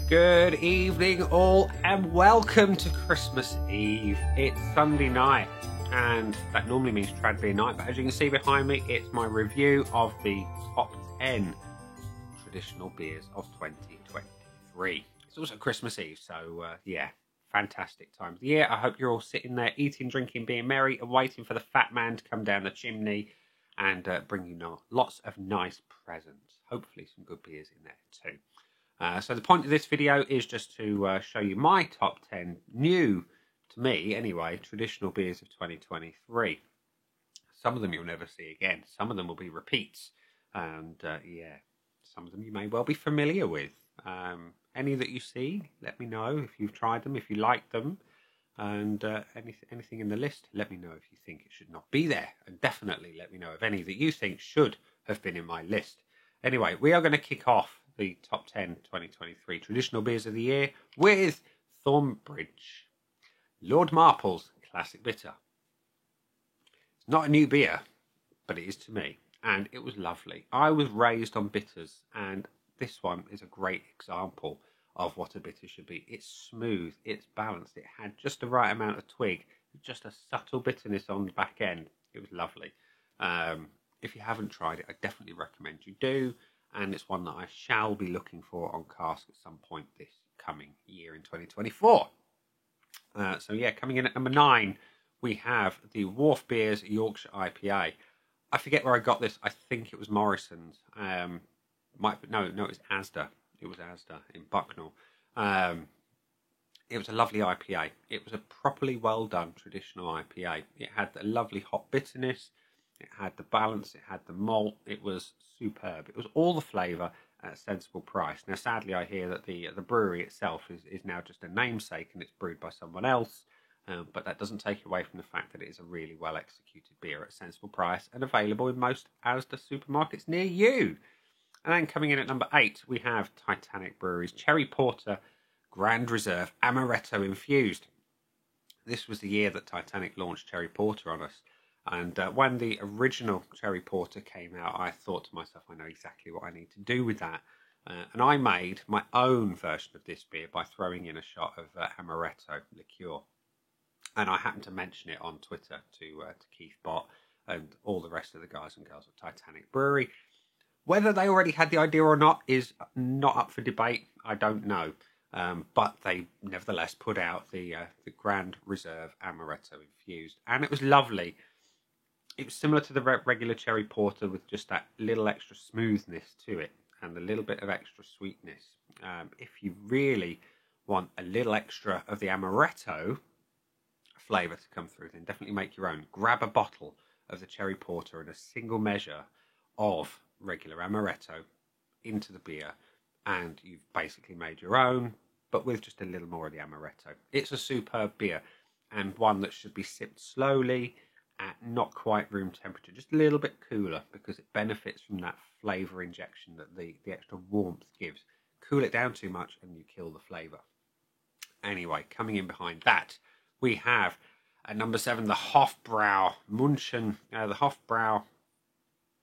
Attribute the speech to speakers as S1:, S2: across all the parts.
S1: Good evening all and welcome to Christmas Eve. It's Sunday night and that normally means Trad Beer night, but as you can see behind me it's my review of the top 10 traditional beers of 2023. It's also Christmas Eve, so yeah, fantastic time of the year. I hope you're all sitting there eating, drinking, being merry and waiting for the fat man to come down the chimney and bring you lots of nice presents. Hopefully some good beers in there too. So the point of this video is just to show you my top 10 new, to me anyway, traditional beers of 2023. Some of them you'll never see again. Some of them will be repeats. And yeah, some of them you may well be familiar with. Any that you see, let me know if you've tried them, if you like them. And anything in the list, let me know if you think it should not be there. And definitely let me know of any that you think should have been in my list. Anyway, we are going to kick off the top 10 2023 traditional beers of the year with Thornbridge Lord Marple's Classic Bitter. It's not a new beer, but it is to me, and it was lovely. I was raised on bitters, and this one is a great example of what a bitter should be. It's smooth, it's balanced, it had just the right amount of twig, just a subtle bitterness on the back end. It was lovely. If you haven't tried it, I definitely recommend you do. And it's one that I shall be looking for on cask at some point this coming year in 2024. So yeah, coming in at number 9, we have the Wharf Beers Yorkshire IPA. I forget where I got this. I think it was Morrison's. No, it was Asda. It was Asda in Bucknell. It was a lovely IPA. It was a properly well done traditional IPA. It had a lovely hot bitterness. It had the balance, it had the malt, it was superb. It was all the flavour at a sensible price. Now, sadly, I hear that the brewery itself is now just a namesake and it's brewed by someone else, but that doesn't take away from the fact that it is a really well-executed beer at a sensible price and available in most Asda supermarkets near you. And then coming in at number 8, we have Titanic Brewery's Cherry Porter Grand Reserve Amaretto Infused. This was the year that Titanic launched Cherry Porter on us. And when the original Cherry Porter came out, I thought to myself, I know exactly what I need to do with that. And I made my own version of this beer by throwing in a shot of Amaretto liqueur. And I happened to mention it on Twitter to Keith Bott and all the rest of the guys and girls of Titanic Brewery. Whether they already had the idea or not is not up for debate. I don't know. But they nevertheless put out the Grand Reserve Amaretto Infused. And it was lovely. It was similar to the regular Cherry Porter with just that little extra smoothness to it and a little bit of extra sweetness. If you really want a little extra of the Amaretto flavour to come through, then definitely make your own. Grab a bottle of the Cherry Porter and a single measure of regular Amaretto into the beer and you've basically made your own, but with just a little more of the Amaretto. It's a superb beer and one that should be sipped slowly at not quite room temperature, just a little bit cooler because it benefits from that flavour injection that the extra warmth gives. Cool it down too much and you kill the flavour. Anyway, coming in behind that, we have at number 7 the Hofbrau München, the Hofbrau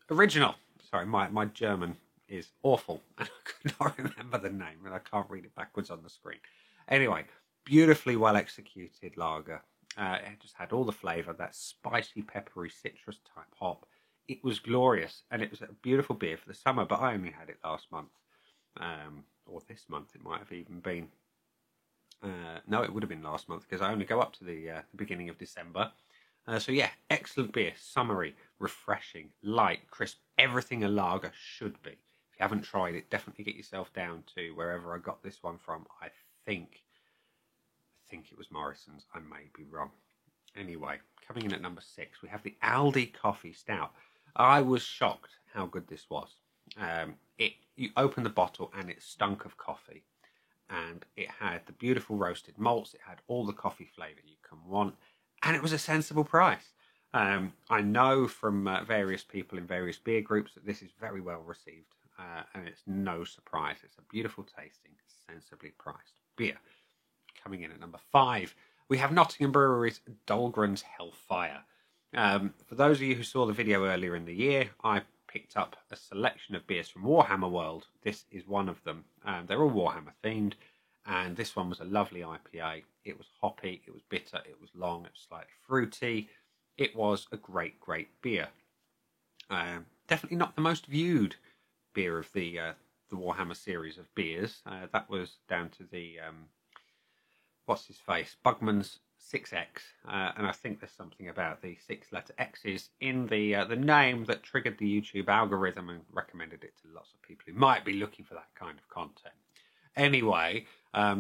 S1: original. Sorry, my German is awful and I could not remember the name and I can't read it backwards on the screen. Anyway, beautifully well executed lager. It just had all the flavour, that spicy, peppery, citrus type hop. It was glorious, and it was a beautiful beer for the summer, but I only had it last month. Or this month, it might have even been. No, it would have been last month, because I only go up to the beginning of December. So yeah, excellent beer, summery, refreshing, light, crisp, everything a lager should be. If you haven't tried it, definitely get yourself down to wherever I got this one from. I think it was Morrison's. I may be wrong. Anyway, coming in at number 6, we have the Aldi Coffee Stout. I was shocked how good this was. You open the bottle and it stunk of coffee. And it had the beautiful roasted malts. It had all the coffee flavour you can want. And it was a sensible price. I know from various people in various beer groups that this is very well received. And it's no surprise. It's a beautiful tasting, sensibly priced beer. Coming in at number 5, we have Nottingham Brewery's Dahlgren's Hellfire. For those of you who saw the video earlier in the year, I picked up a selection of beers from Warhammer World. This is one of them. They're all Warhammer themed. And this one was a lovely IPA. It was hoppy, it was bitter, it was long, it was slightly fruity. It was a great, great beer. Definitely not the most viewed beer of the Warhammer series of beers. That was down to the what's his face, Bugman's 6X, and I think there's something about the 6-letter X's in the name that triggered the YouTube algorithm and recommended it to lots of people who might be looking for that kind of content. Anyway,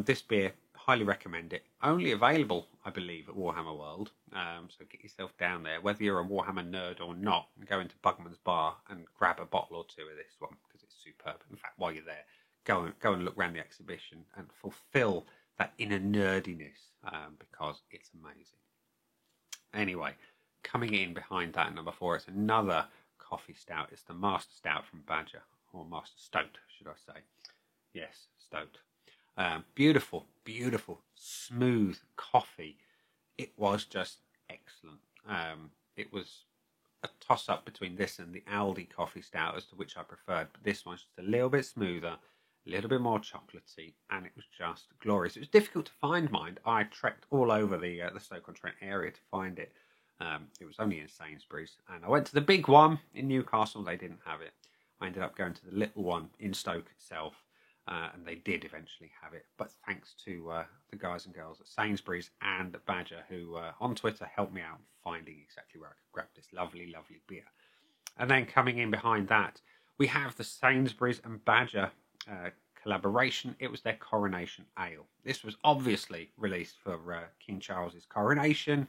S1: this beer, highly recommend it. Only available, I believe, at Warhammer World. So get yourself down there, whether you're a Warhammer nerd or not, and go into Bugman's bar and grab a bottle or two of this one because it's superb. In fact, while you're there, go and look around the exhibition and fulfill that inner nerdiness because it's amazing. Anyway, coming in behind that at number 4, it's another coffee stout. It's the Master Stout from Badger, or Master Stout, should I say. Yes, Stout. Beautiful, beautiful, smooth coffee. It was just excellent. It was a toss-up between this and the Aldi coffee stout as to which I preferred, but this one's just a little bit smoother, a little bit more chocolatey, and it was just glorious. It was difficult to find mine. I trekked all over the Stoke-on-Trent area to find it. It was only in Sainsbury's, and I went to the big one in Newcastle. They didn't have it. I ended up going to the little one in Stoke itself, and they did eventually have it. But thanks to the guys and girls at Sainsbury's and at Badger, who on Twitter helped me out finding exactly where I could grab this lovely, lovely beer. And then coming in behind that, we have the Sainsbury's and Badger collaboration. It was their Coronation Ale. This was obviously released for King Charles's coronation,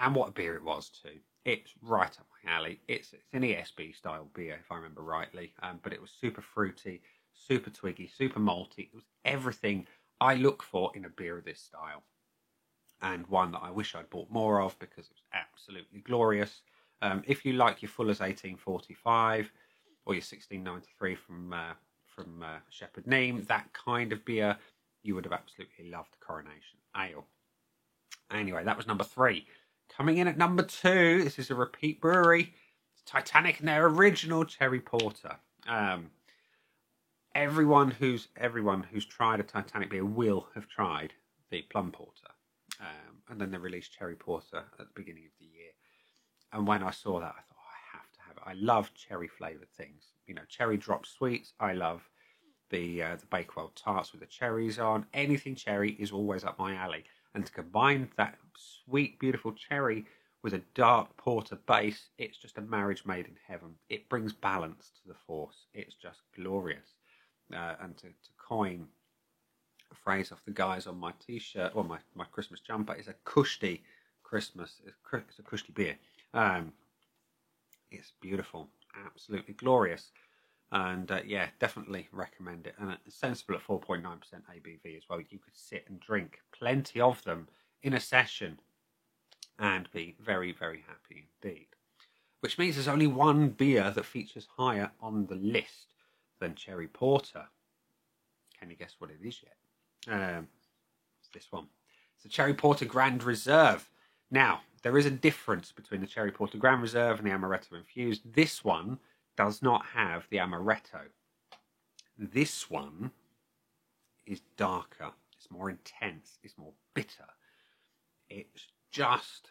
S1: and what a beer it was too. It's right up my alley. It's an ESB style beer, if I remember rightly, but it was super fruity, super twiggy, super malty. It was everything I look for in a beer of this style, and one that I wish I'd bought more of because it was absolutely glorious. If you like your Fuller's 1845 or your 1693 from Shepherd Neame, that kind of beer, you would have absolutely loved the Coronation Ale. Anyway, that was number 3. Coming in at number 2, this is a repeat brewery. It's Titanic and their original cherry porter. Everyone who's tried a Titanic beer will have tried the plum porter. And then they released cherry porter at the beginning of the year. And when I saw that, I thought, I have to have it. I love cherry flavoured things. You know, cherry drop sweets. I love the Bakewell tarts with the cherries on. Anything cherry is always up my alley. And to combine that sweet, beautiful cherry with a dark porter base, it's just a marriage made in heaven. It brings balance to the force. It's just glorious. And to coin a phrase off the guys on my T-shirt, or my Christmas jumper, is a Kushti Christmas. It's a Kushti beer. It's beautiful, absolutely glorious. And yeah, definitely recommend it. And it's sensible at 4.9% ABV as well. You could sit and drink plenty of them in a session and be very, very happy indeed. Which means there's only one beer that features higher on the list than cherry porter. Can you guess what it is yet? It's this one. It's the Cherry Porter Grand Reserve. Now, there is a difference between the Cherry Porter Grand Reserve and the Amaretto Infused. This one does not have the Amaretto. This one is darker. It's more intense. It's more bitter. It's just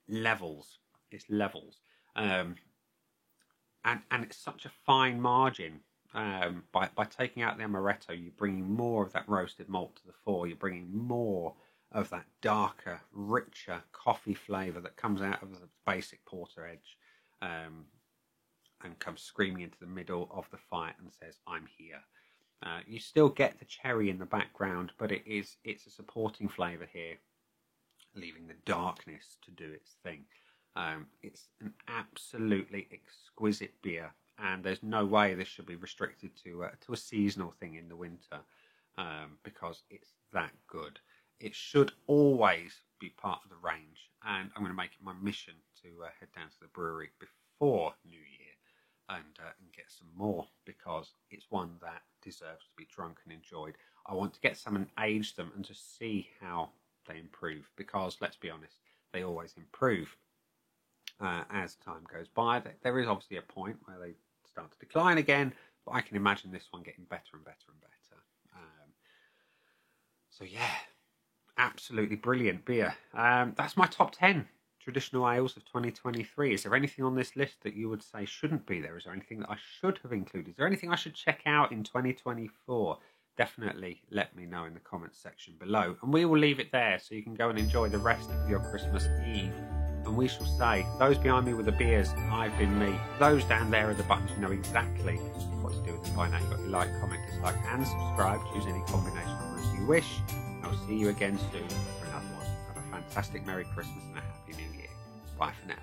S1: levels. It's levels. And it's such a fine margin. By taking out the Amaretto, you're bringing more of that roasted malt to the fore. You're bringing more of that darker, richer coffee flavour that comes out of the basic porter edge, and comes screaming into the middle of the fight and says, "I'm here." You still get the cherry in the background, but it's a supporting flavour here, leaving the darkness to do its thing. It's an absolutely exquisite beer, and there's no way this should be restricted to a seasonal thing in the winter, because it's that good. It should always be part of the range, and I'm going to make it my mission to head down to the brewery before New Year and get some more, because it's one that deserves to be drunk and enjoyed. I want to get some and age them and just see how they improve, because let's be honest, they always improve as time goes by. There is obviously a point where they start to decline again, but I can imagine this one getting better and better and better. So yeah, absolutely brilliant beer. That's my top 10 traditional ales of 2023. Is there anything on this list that you would say shouldn't be there? Is there anything that I should have included? Is there anything I should check out in 2024? Definitely let me know in the comments section below. And we will leave it there so you can go and enjoy the rest of your Christmas Eve. And we shall say, those behind me with the beers, I've been me. Those down there are the buttons. You know exactly what to do with them by now. You've got your like, comment, dislike, and subscribe. Choose any combination of those you wish. I'll see you again soon for another one. Have a fantastic Merry Christmas and a Happy New Year. Bye for now.